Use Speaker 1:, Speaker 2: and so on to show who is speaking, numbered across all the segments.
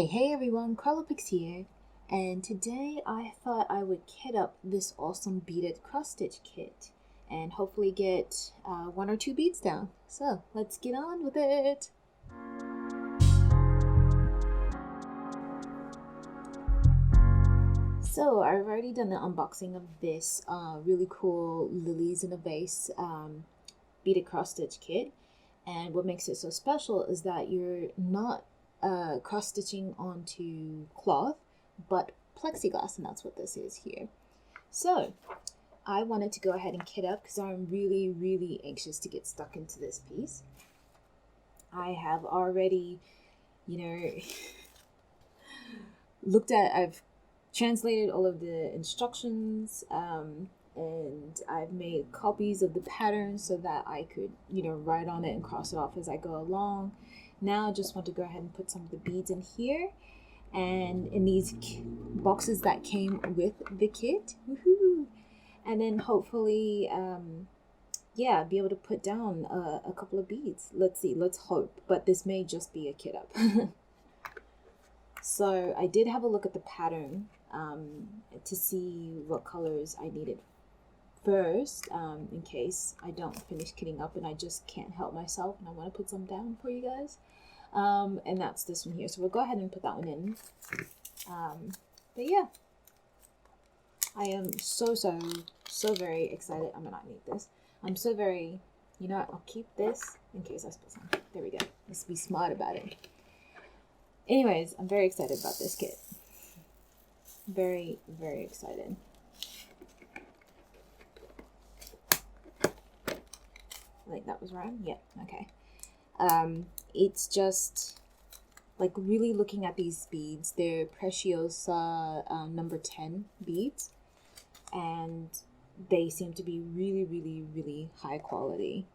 Speaker 1: Hey everyone, Carlopix here, and today I thought I would kit up this awesome beaded cross stitch kit and hopefully get one or two beads down. So let's get on with it. So I've already done the unboxing of this really cool Lilies in a Vase beaded cross stitch kit, and what makes it so special is that you're not cross stitching onto cloth but plexiglass, and that's what this is here. So I wanted to go ahead and kit up because I'm really anxious to get stuck into this piece. I have already I've translated all of the instructions, and I've made copies of the pattern so that I could write on it and cross it off as I go along. Now I just want to go ahead and put some of the beads in here and in these boxes that came with the kit. Woohoo! And then hopefully be able to put down a couple of beads. Let's see, let's hope, but this may just be a kit up. So I did have a look at the pattern to see what colors I needed first, in case I don't finish kitting up and I just can't help myself and I want to put some down for you guys. And that's this one here. So we'll go ahead and put that one in. But yeah, I am so very excited. I'm gonna need this. I'm so very, I'll keep this in case I spill some. There we go. Let's be smart about it. Anyways, I'm very excited about this kit. Very excited. Like that was right? Yeah, okay. It's just like really looking at these beads. They're Preciosa number 10 beads, and they seem to be really high quality.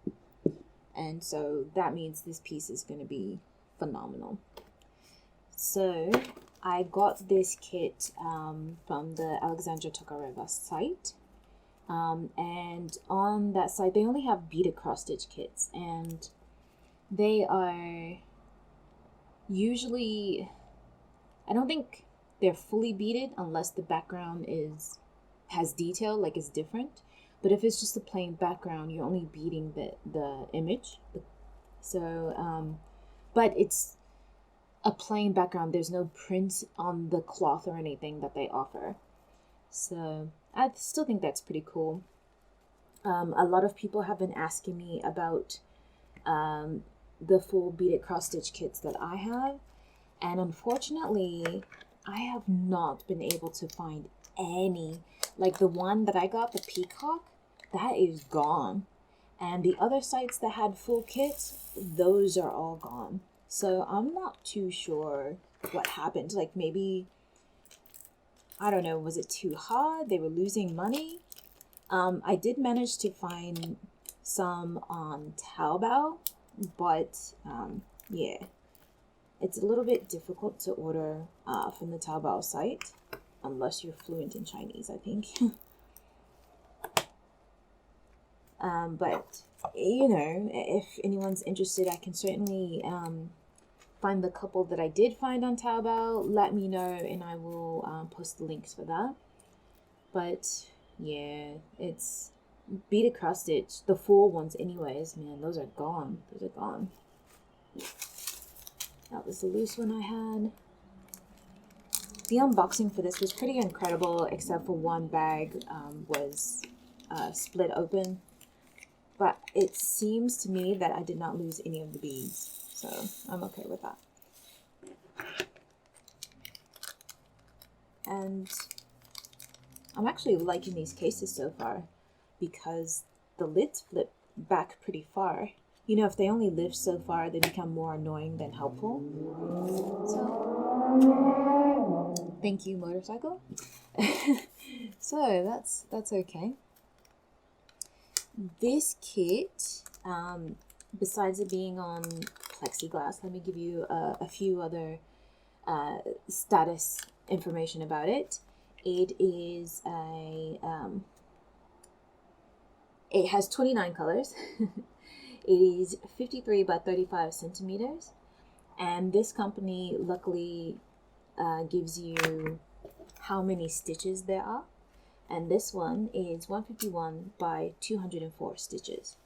Speaker 1: And so that means this piece is going to be phenomenal. So I got this kit from the Alexandra Tokareva site. And on that site, they only have beaded cross stitch kits, and they are usually, I don't think they're fully beaded unless the background has detail, like it's different. But if it's just a plain background, you're only beading the image. So, but it's a plain background. There's no print on the cloth or anything that they offer. So I still think that's pretty cool. A lot of people have been asking me about the full beaded cross stitch kits that I have, and unfortunately I have not been able to find any. Like the one that I got, the peacock, that is gone, and the other sites that had full kits, those are all gone. So I'm not too sure what happened. Like maybe, I don't know, was it too hard? They were losing money? I did manage to find some on Taobao, but yeah, it's a little bit difficult to order from the Taobao site, unless you're fluent in Chinese, I think. But, if anyone's interested, I can certainly find the couple that I did find on Taobao. Let me know and I will post the links for that. But yeah, it's beaded cross stitch, the full ones anyways, man, those are gone. That was the loose one I had. The unboxing for this was pretty incredible, except for one bag was split open, but it seems to me that I did not lose any of the beads. So I'm okay with that. And I'm actually liking these cases so far because the lids flip back pretty far. If they only lift so far, they become more annoying than helpful. So, thank you, motorcycle. So that's okay. This kit, besides it being on plexiglass, let me give you a few other status information about it. It is it has 29 colors. It is 53 by 35 centimeters, and this company luckily gives you how many stitches there are. And this one is 151 by 204 stitches.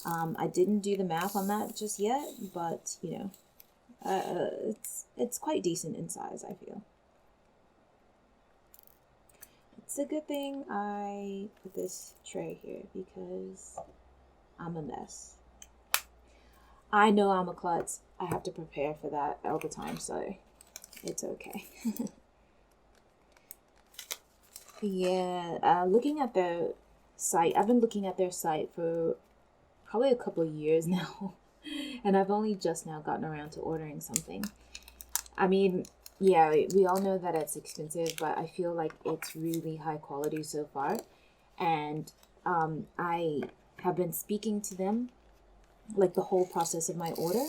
Speaker 1: I didn't do the math on that just yet, but you know, it's quite decent in size, I feel. It's a good thing I put this tray here because I'm a mess. I know I'm a klutz. I have to prepare for that all the time, so it's okay. Yeah, looking at their site, I've been looking at their site for probably a couple of years now, and I've only just now gotten around to ordering something. I mean, yeah, we all know that it's expensive, but I feel like it's really high quality so far. And I have been speaking to them like the whole process of my order,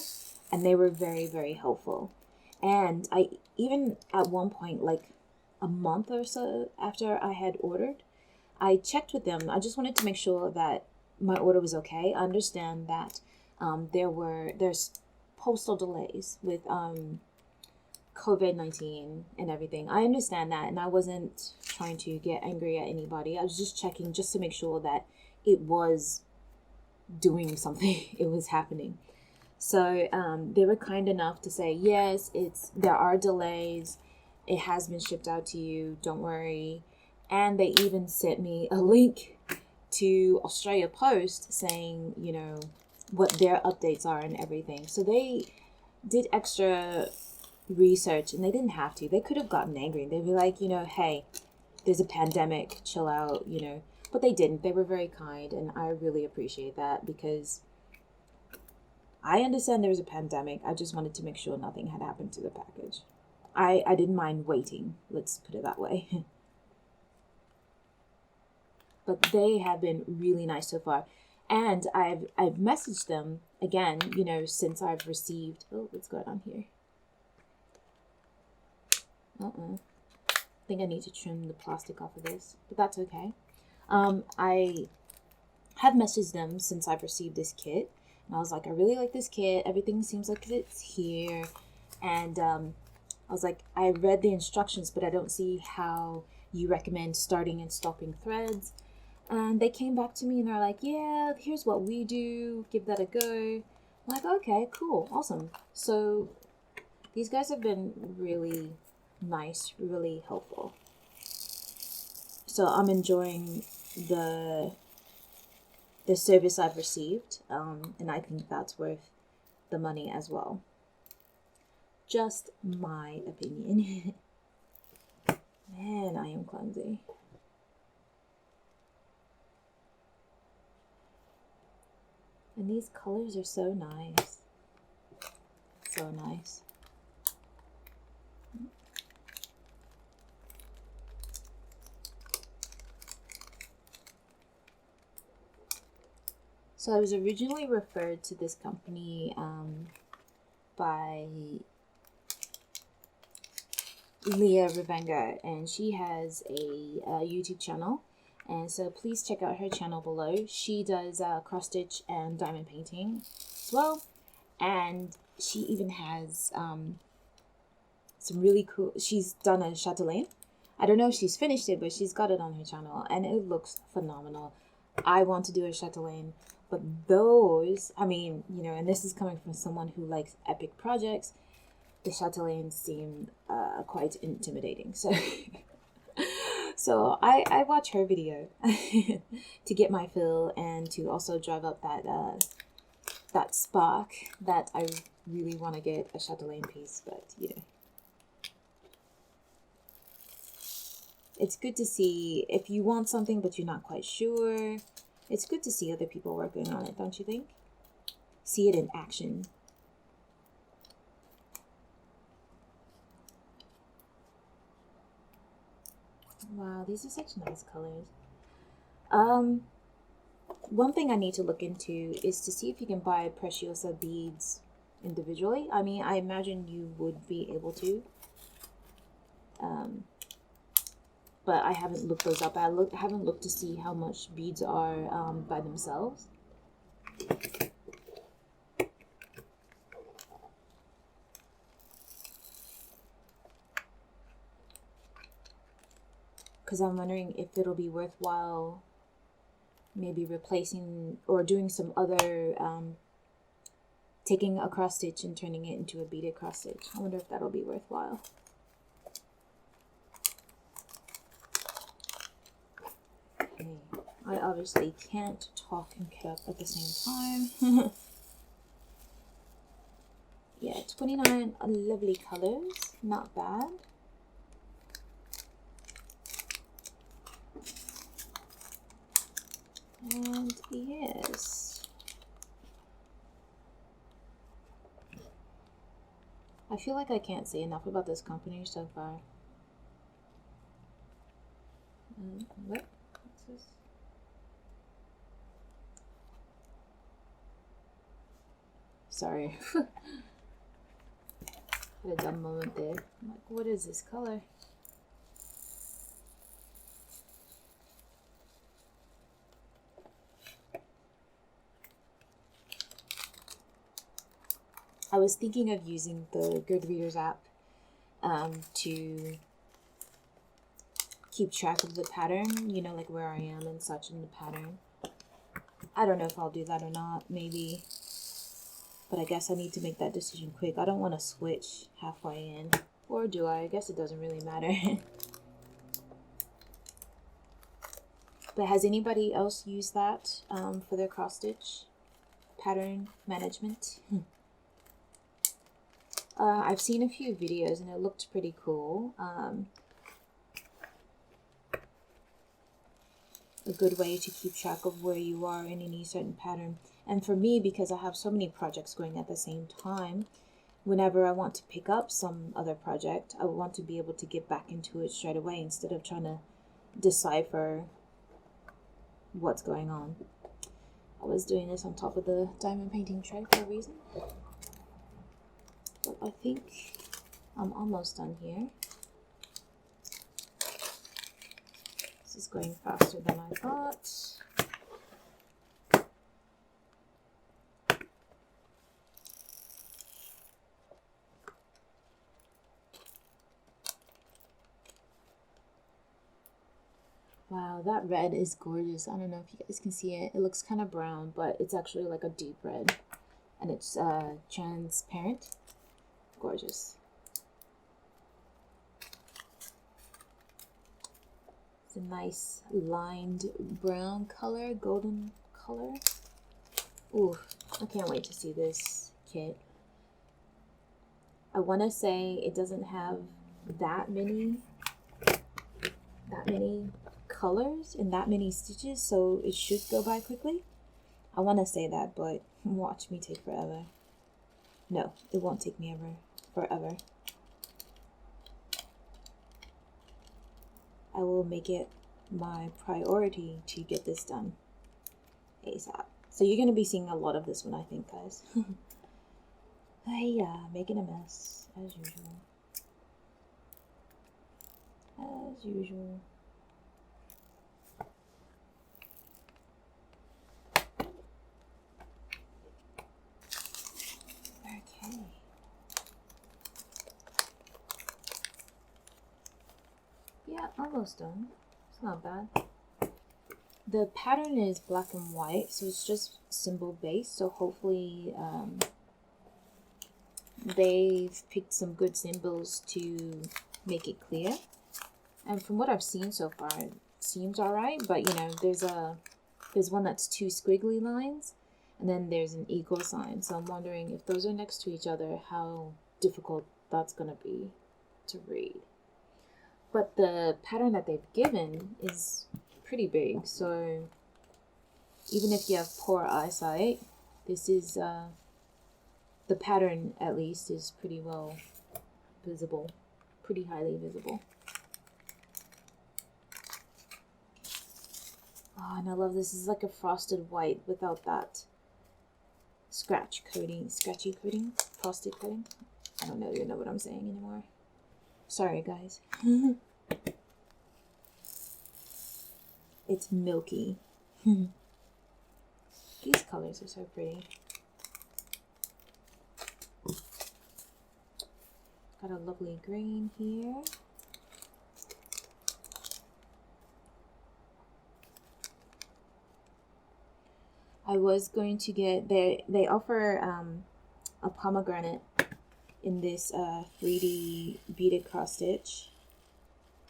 Speaker 1: and they were very, very helpful. And I even at one point, like a month or so after I had ordered, I checked with them. I just wanted to make sure that my order was okay. I understand that there's postal delays with COVID-19 and everything. I understand that, and I wasn't trying to get angry at anybody. I was just checking just to make sure that it was doing something. It was happening. So they were kind enough to say, yes, there are delays. It has been shipped out to you. Don't worry. And they even sent me a link to Australia Post saying, you know, what their updates are and everything. So they did extra research, and they didn't have to. They could have gotten angry. They'd be like, you know, hey, there's a pandemic, chill out, you know. But they didn't. They were very kind, and I really appreciate that because I understand there was a pandemic. I just wanted to make sure nothing had happened to the package. I didn't mind waiting, let's put it that way. But they have been really nice so far. And I've messaged them again, you know, since I've received, oh, what's going on here? I think I need to trim the plastic off of this, but that's okay. I have messaged them since I've received this kit, and I was like, I really like this kit. Everything seems like it's here. And I was like, I read the instructions, but I don't see how you recommend starting and stopping threads. And they came back to me and they're like, yeah, here's what we do. Give that a go. I'm like, okay, cool, awesome. So these guys have been really nice, really helpful. So I'm enjoying the service I've received, and I think that's worth the money as well. Just my opinion. Man, I am clumsy. And these colors are so nice. So nice. So I was originally referred to this company by Leah Revenga, and she has a YouTube channel, and so please check out her channel below. She does cross stitch and diamond painting as well, and she even has some really cool, she's done a chatelaine. I don't know if she's finished it, but she's got it on her channel and it looks phenomenal. I want to do a chatelaine, but those, I mean, you know, and this is coming from someone who likes epic projects, the chatelaines seem quite intimidating. So so I watch her video to get my fill and to also drive up that spark that I really want to get a chatelaine piece. But you know, it's good to see if you want something but you're not quite sure. It's good to see other people working on it, don't you think? See it in action. Wow, these are such nice colors. One thing I need to look into is to see if you can buy Preciosa beads individually. I mean, I imagine you would be able to. But I haven't looked those up. I haven't looked to see how much beads are by themselves. because I'm wondering if it'll be worthwhile maybe replacing or doing some other, taking a cross stitch and turning it into a beaded cross stitch. I wonder if that'll be worthwhile. Okay. I obviously can't talk and cut up at the same time. Yeah, 29 lovely colors, not bad. And yes, I feel like I can't say enough about this company so far. What? What's this? Sorry. Had a dumb moment there. I'm like, what is this color? I was thinking of using the Goodreaders app to keep track of the pattern, you know, like where I am and such in the pattern. I don't know if I'll do that or not, maybe. But I guess I need to make that decision quick. I don't want to switch halfway in. Or do I? I guess it doesn't really matter. But has anybody else used that for their cross stitch pattern management? I've seen a few videos and it looked pretty cool. A good way to keep track of where you are in any certain pattern. And for me, because I have so many projects going at the same time, whenever I want to pick up some other project, I want to be able to get back into it straight away instead of trying to decipher what's going on. I was doing this on top of the diamond painting tray for a reason. But I think I'm almost done here. This is going faster than I thought. Wow, that red is gorgeous. I don't know if you guys can see it. It looks kind of brown, but it's actually like a deep red. And it's transparent. Gorgeous. It's a nice lined brown color, golden color. Ooh, I can't wait to see this kit. I want to say it doesn't have that many colors and that many stitches, so it should go by quickly. I want to say that, but watch me take forever. No, it won't take me forever. I will make it my priority to get this done ASAP. So you're going to be seeing a lot of this one, I think, guys. Yeah, making a mess, as usual. As usual. Okay. Yeah, almost done. It's not bad. The pattern is black and white, so it's just symbol based, so hopefully they've picked some good symbols to make it clear. And from what I've seen so far, it seems alright, but you know, there's one that's 2 squiggly lines, and then there's an equal sign, so I'm wondering if those are next to each other, how difficult that's gonna be to read. But the pattern that they've given is pretty big, so even if you have poor eyesight, this is the pattern at least is pretty well visible, pretty highly visible. Oh, and I love this. This is like a frosted white without that scratchy coating, frosted coating. I don't even know what I'm saying anymore. Sorry, guys. It's milky. These colors are so pretty. Got a lovely green here. I was going to get, they offer a pomegranate in this 3D beaded cross stitch,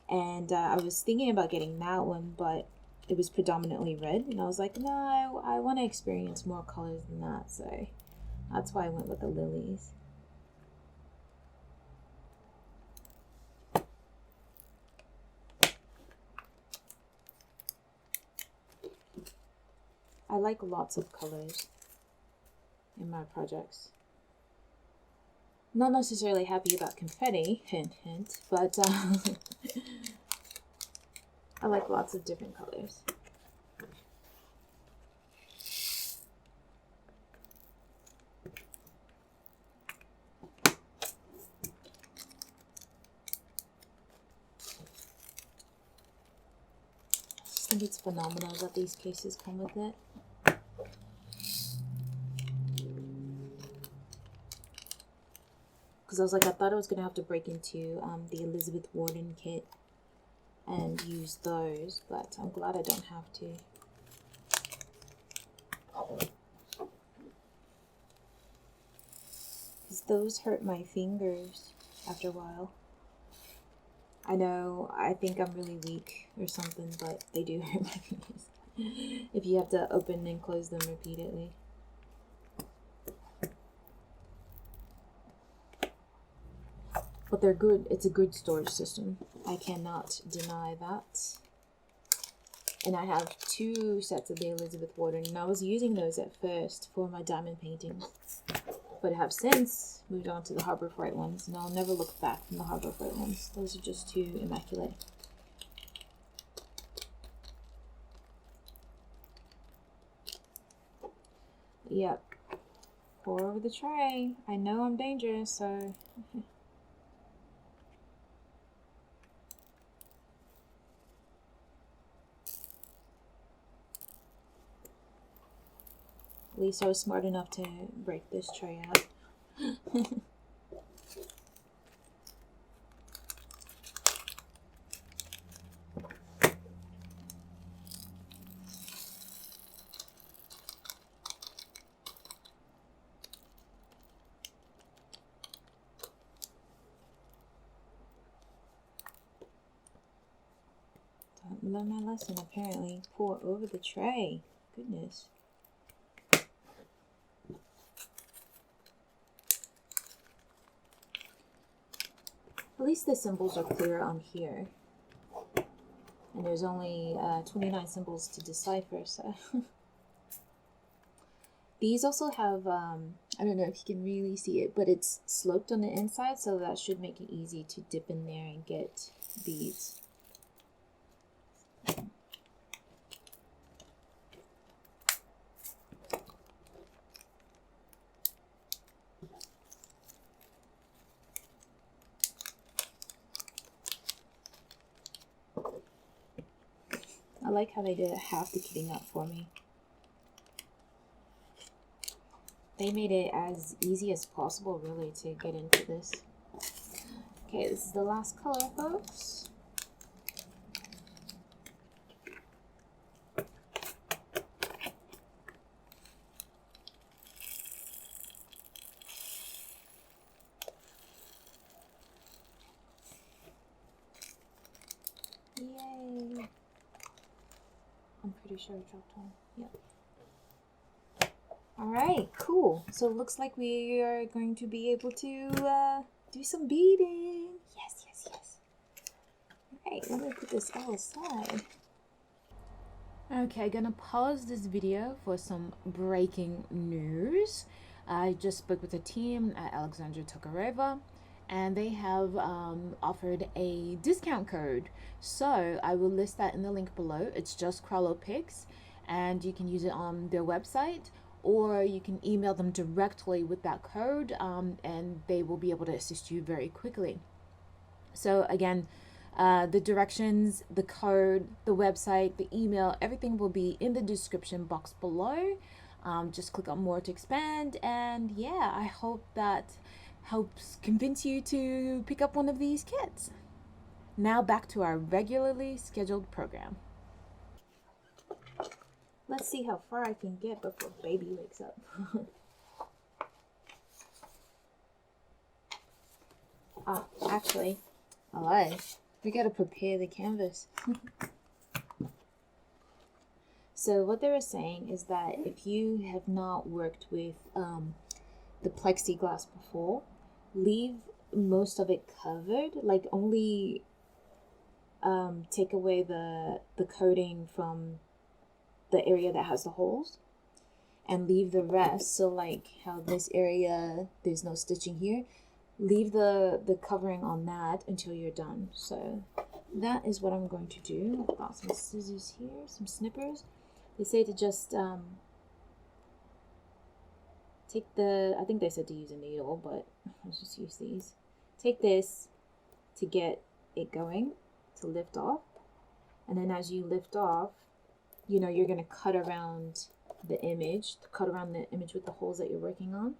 Speaker 1: and I was thinking about getting that one, but it was predominantly red, and I was like, no, I want to experience more colors than that, so that's why I went with the lilies. I like lots of colors in my projects. Not necessarily happy about confetti, hint hint, but I like lots of different colors. I just think it's phenomenal that these cases come with it. Because I was like, I thought I was going to have to break into the Elizabeth Warden kit and use those, but I'm glad I don't have to. Because those hurt my fingers after a while. I know, I think I'm really weak or something, but they do hurt my fingers if you have to open and close them repeatedly. But they're good. It's a good storage system. I cannot deny that. And I have 2 sets of the Elizabeth Warden, and I was using those at first for my diamond paintings. But I have since moved on to the Harbor Freight ones, and I'll never look back from the Harbor Freight ones. Those are just too immaculate. Yep. Pour over the tray. I know I'm dangerous, so... At least I was smart enough to break this tray out. Don't learn my lesson, apparently. Pour over the tray. Goodness. At least the symbols are clear on here. And there's only 29 symbols to decipher, so... These also have, I don't know if you can really see it, but it's sloped on the inside, so that should make it easy to dip in there and get beads. I like how they did half the kitting up for me. They made it as easy as possible, really, to get into this. Okay, this is the last color, folks. Yay! I'm pretty sure I dropped one. Yep. Alright, cool. So it looks like we are going to be able to do some beading. Yes, yes, yes. Alright, let me put this all aside. Okay, gonna pause this video for some breaking news. I just spoke with the team at Alexandra Tokareva, and they have offered a discount code. So I will list that in the link below. It's just CrawloPix, and you can use it on their website, or you can email them directly with that code, and they will be able to assist you very quickly. So again, the directions, the code, the website, the email, everything will be in the description box below. Just click on more to expand, and yeah, I hope that helps convince you to pick up one of these kits. Now back to our regularly scheduled program. Let's see how far I can get before baby wakes up. Actually, we gotta prepare the canvas. So what they were saying is that if you have not worked with the plexiglass before, leave most of it covered, like only take away the coating from the area that has the holes and leave the rest. So like how this area, there's no stitching here, leave the covering on that until you're done. So that is what I'm going to do. I've got some scissors here, some snippers. They say to just take I think they said to use a needle, but let's just use these. Take this to get it going, to lift off. And then as you lift off, you know, you're going to cut around the image, with the holes that you're working on.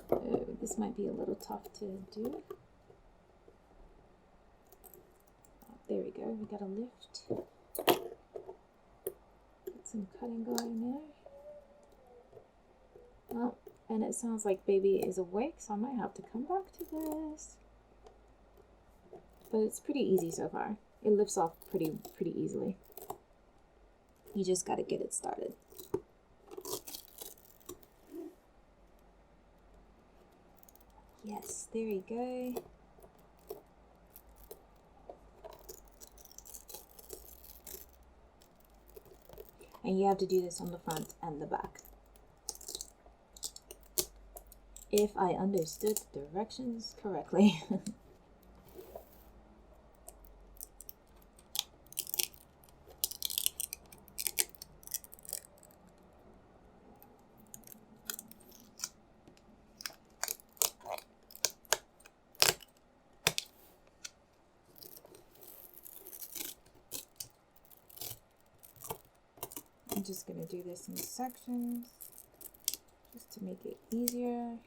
Speaker 1: Oh, this might be a little tough to do. Oh, there we go. We got to lift. Get some cutting going there. Oh, and it sounds like baby is awake, so I might have to come back to this. But it's pretty easy so far. It lifts off pretty easily. You just got to get it started. Yes, there you go. And you have to do this on the front and the back. If I understood the directions correctly. I'm just going to do this in sections just to make it easier.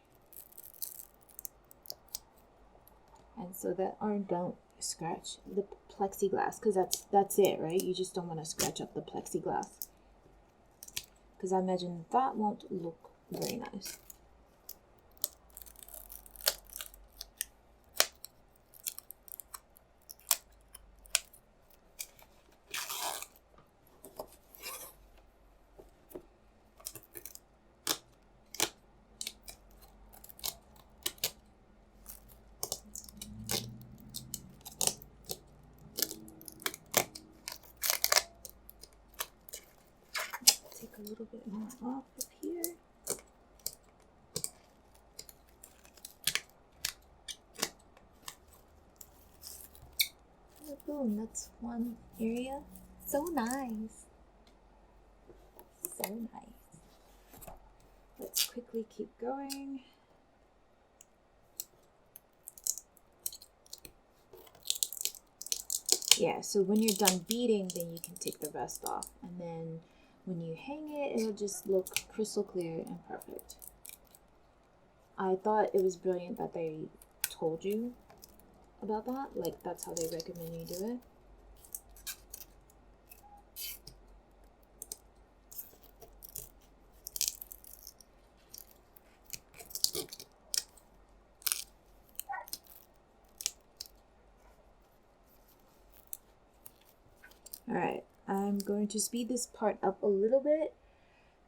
Speaker 1: And so that arm don't scratch the plexiglass, because that's it, right? You just don't want to scratch up the plexiglass, because I imagine that won't look very nice. A little bit more off of here. Oh, boom, that's one area. So nice. So nice. Let's quickly keep going. Yeah, so when you're done beading, then you can take the rest off. And then when you hang it, it'll just look crystal clear and perfect. I thought it was brilliant that they told you about that. Like, that's how they recommend you do it. Alright, I'm going to speed this part up a little bit.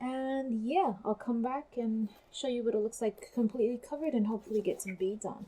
Speaker 1: And yeah, I'll come back and show you what it looks like completely covered and hopefully get some beads on.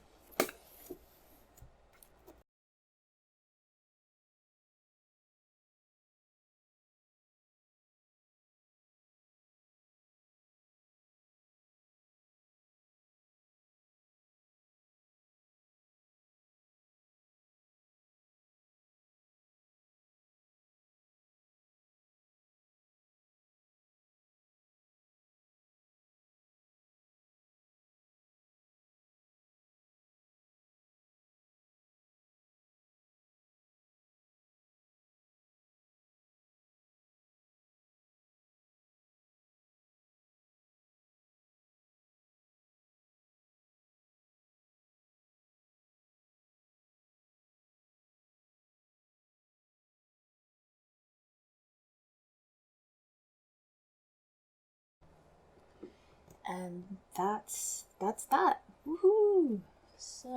Speaker 1: And that's that. Woohoo! So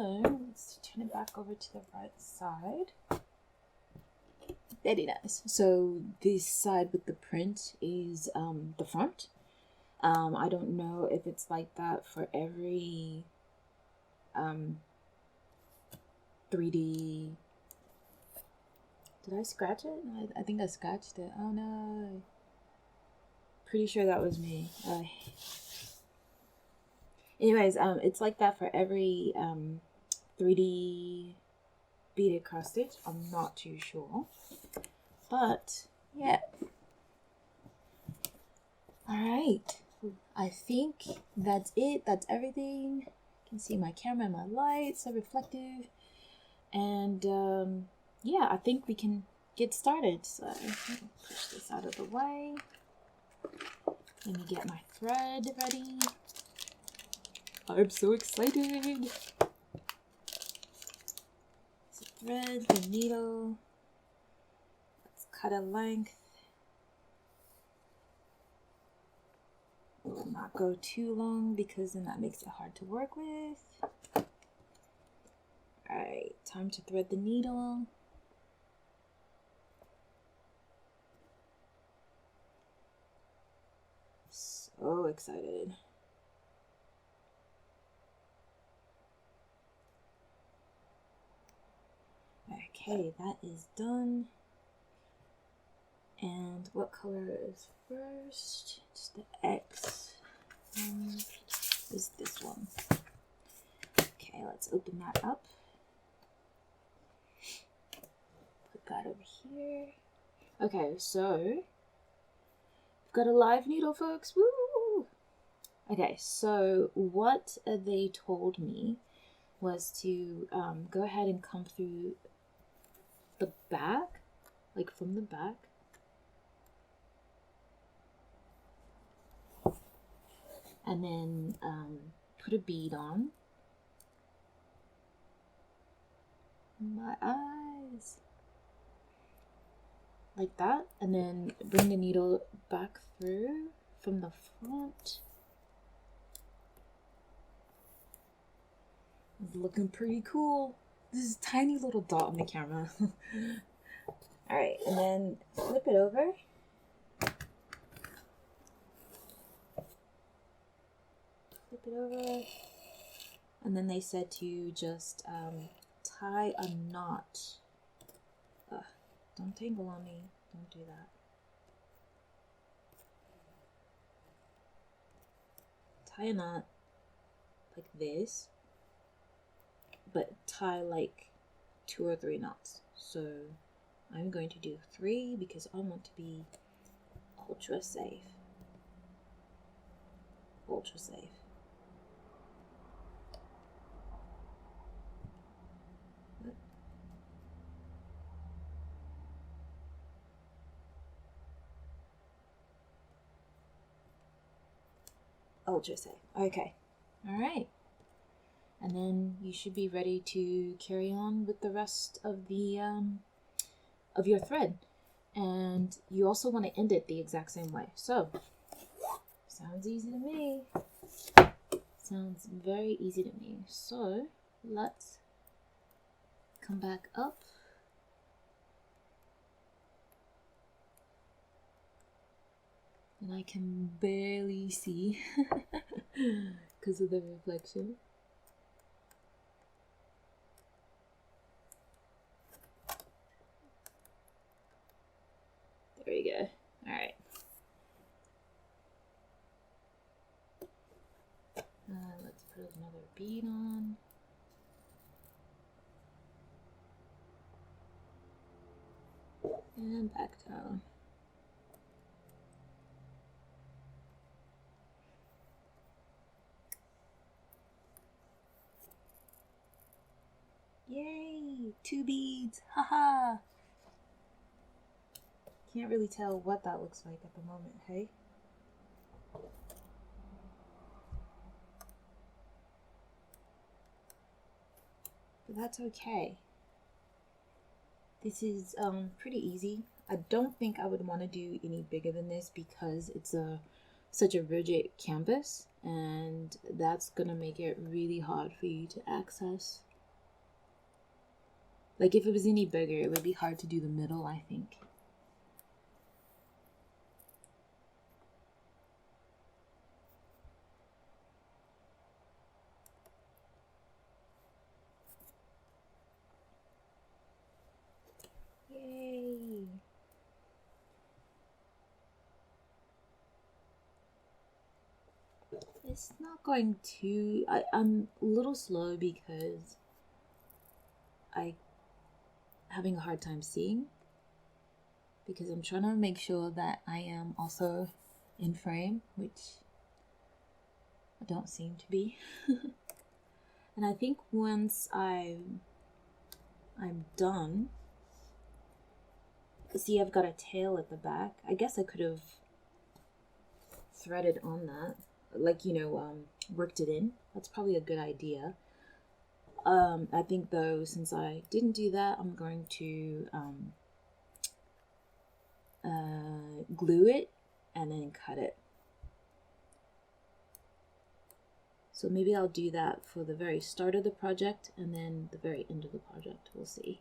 Speaker 1: let's turn it back over to the right side. Very nice. So this side with the print is the front. I don't know if it's like that for every 3D. Did I scratch it? I think I scratched it. Oh no. Pretty sure that was me. Anyways, it's like that for every 3D beaded cross stitch. I'm not too sure. But yeah. Alright. I think that's it. That's everything. You can see my camera and my lights are reflective. And yeah, I think we can get started. So push this out of the way. Let me get my thread ready. I'm so excited. So thread, the needle. Let's cut a length. It will not go too long because then that makes it hard to work with. Alright, time to thread the needle. So excited. Okay, that is done. And what color is first? It's the X. Is this one. Okay, let's open that up. Put that over here. Okay, so we've got a live needle, folks. Woo! Okay, so what they told me was to go ahead and come through the back, like from the back. And then put a bead on. My eyes. Like that. And then bring the needle back through from the front. It's looking pretty cool. This is a tiny little dot on the camera. Alright, and then flip it over. Flip it over. And then they said to just tie a knot. Don't tangle on me. Don't do that. Tie a knot like this. But tie like 2 or 3 knots. So I'm going to do 3 because I want to be ultra safe. Ultra safe. Ultra safe. Okay. All right. And then you should be ready to carry on with the rest of the of your thread. And you also want to end it the exact same way. So, sounds easy to me. Sounds very easy to me. So, let's come back up. And I can barely see because of the reflection. There we go. Alright. Let's put another bead on. And back down. Yay! 2 beads! Haha! Can't really tell what that looks like at the moment, hey? But that's okay. This is pretty easy. I don't think I would want to do any bigger than this because it's such a rigid canvas. and that's gonna make it really hard for you to access. Like if it was any bigger, it would be hard to do the middle, I think. Yay! It's not going too... I'm a little slow because I'm having a hard time seeing. Because I'm trying to make sure that I am also in frame, which I don't seem to be. And I think once I'm done... See, I've got a tail at the back. I guess I could have threaded on that. Like, you know, worked it in. That's probably a good idea. I think though, since I didn't do that, I'm going to glue it and then cut it. So maybe I'll do that for the very start of the project and then the very end of the project. We'll see.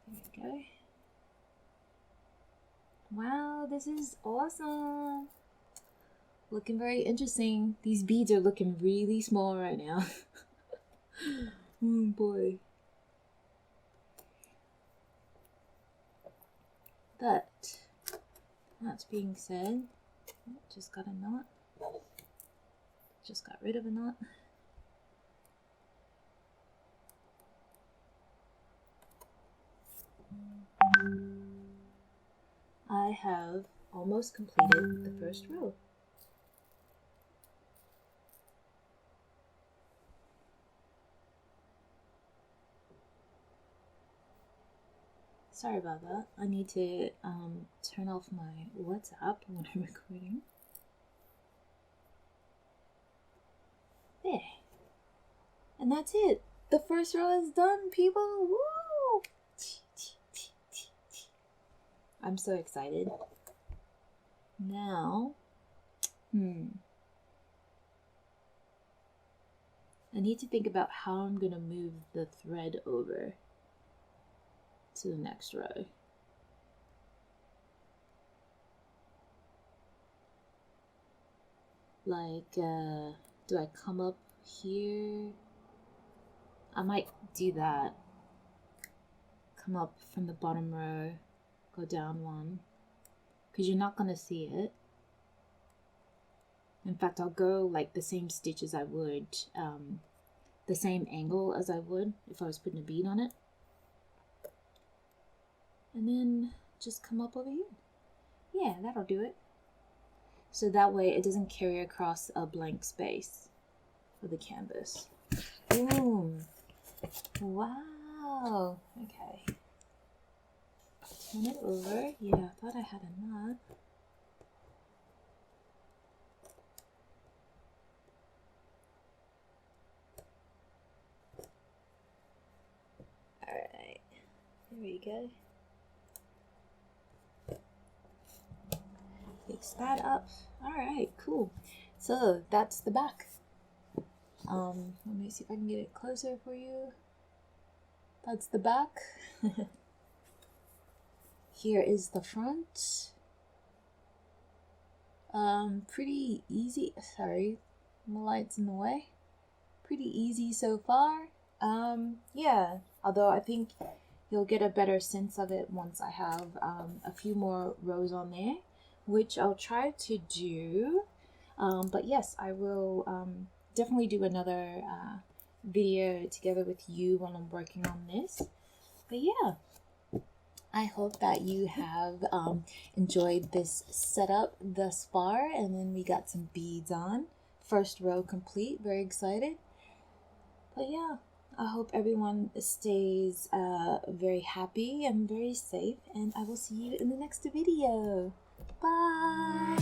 Speaker 1: There we go. Wow, this is awesome. Looking very interesting. These beads are looking really small right now. Oh boy. But that being said, just got a knot. Just got rid of a knot. I have almost completed the first row. Sorry about that. I need to turn off my WhatsApp when I'm recording. There. And that's it. The first row is done, people. Woo! I'm so excited. Now, I need to think about how I'm gonna move the thread over to the next row. Like, do I come up here? I might do that. Come up from the bottom row, go down one, because you're not gonna see it. In fact, I'll go like the same stitch as I would, the same angle as I would if I was putting a bead on it. And then just come up over here. Yeah, that'll do it. So that way it doesn't carry across a blank space for the canvas. Boom. Wow. Okay. Turn it over. Yeah, I thought I had a knot. Alright. There we go. Fix that up. Alright, cool. So that's the back. Let me see if I can get it closer for you. That's the back. Here is the front. Pretty easy. Sorry, my light's in the way. Pretty easy so far. Yeah, although I think you'll get a better sense of it once I have a few more rows on there, which I'll try to do. But yes, I will definitely do another video together with you when I'm working on this. But yeah, I hope that you have enjoyed this setup thus far, and then we got some beads on. First row complete, very excited. But yeah, I hope everyone stays very happy and very safe, and I will see you in the next video. Bye!